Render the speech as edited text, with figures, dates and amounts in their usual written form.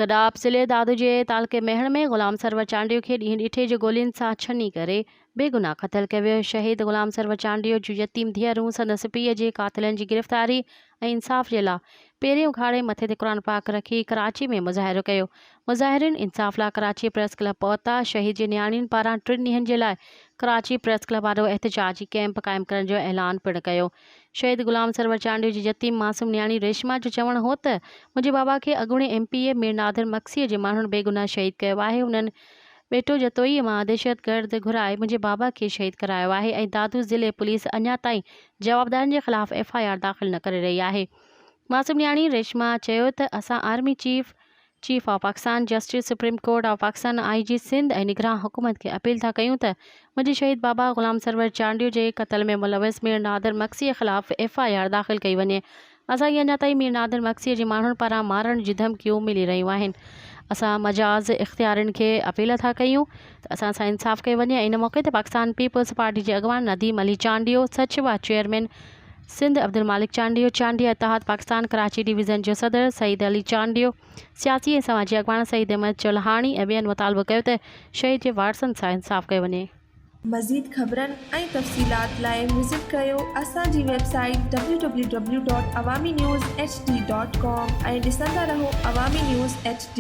गडाप ज़िले दादू जे तालके महण में ग़ुलाम सरवर चांडियो खे ॾींहुं ॾिठे जे गोलियुनि सां छनी करे बेगुनाह क़तल कयो वियो। शहीद ग़ुलाम सरवर चांडियो जूं यतीम धीअरूं संदसि पीउ जे क़ातिलनि जी गिरफ़्तारी ऐं इंसाफ़ जे लाइ पेरियों उघाड़े मथे ते क़ुर पाक रखी कराची में मुज़ाहिरो कयो। मुज़ाहिरीन इंसाफ़ लाइ कराची प्रेस क्लब पहुता। शहीद जे नियाणियुनि पारां 3 ॾींहंनि जे लाइ कराची प्रेस क्लब वारो एहतजाजी कैंप क़ाइमु करण जो ऐलान पिणु कयो। शहीद ग़ुलाम सरवर चांडियो जी यतीम मासूम नियाणी रेशमा जो चवणु हो त मुंहिंजे बाबा खे अॻूणे MPA मीर नादिर मक्सीअ जे माण्हुनि बेगुनाह शहीद कयो आहे। हुननि बेटो जतोईअ मां दहशतगर्द घुराए मुंहिंजे बाबा खे शहीद करायो आहे ऐं दादू ज़िले पुलिस अञा ताईं जवाबदारनि जे ख़िलाफ़ FIR दाख़िल न करे रही आहे। मासूम नियाणी रेशमा चयो त असां army chief of Pakistan, justice supreme court of Pakistan, IG Sindh ऐं निगरान हुकूमत खे अपील था कयूं त मुंहिंजे शहीद बाबा ग़ुलाम सरवर चांडियो जे क़त्ल में मुलविस मीर नादिर मक्सीअ ख़िलाफ़ FIR दाख़िल कई वञे। असांखे अञा ताईं मीर नादिर मक्सीअ जे माण्हुनि पारां मारण जी धमकियूं मिली रहियूं आहिनि। असां मजाज़ इख़्तियारनि खे अपील था कयूं त असां सां इंसाफ़ कयो वञे। इन मौक़े ते पाकिस्तान पीपल्स पार्टी जे अॻवान नदीम अली चांडियो, सचवा चेयरमैन सिंध अब्दुल मालिक चांडियो, चांडिया इत्तेहाद पाकिस्तान कराची डिवीज़न जो सदर सईद अली चांडियो, सियासी ऐं समाजी अॻवान सईद अहमद चौलहाणी ऐं ॿियनि मुतालबो कयो त शहीद जे वारसनि सां इंसाफ़ कयो वञे। मज़ीद ख़बरनि ऐं तफ़सीलात लाइ विज़िट कयो असांजी वेबसाइट www.awamiNewsHD.com ऐं ॾिसंदा रहो अवामी न्यूज़ HD।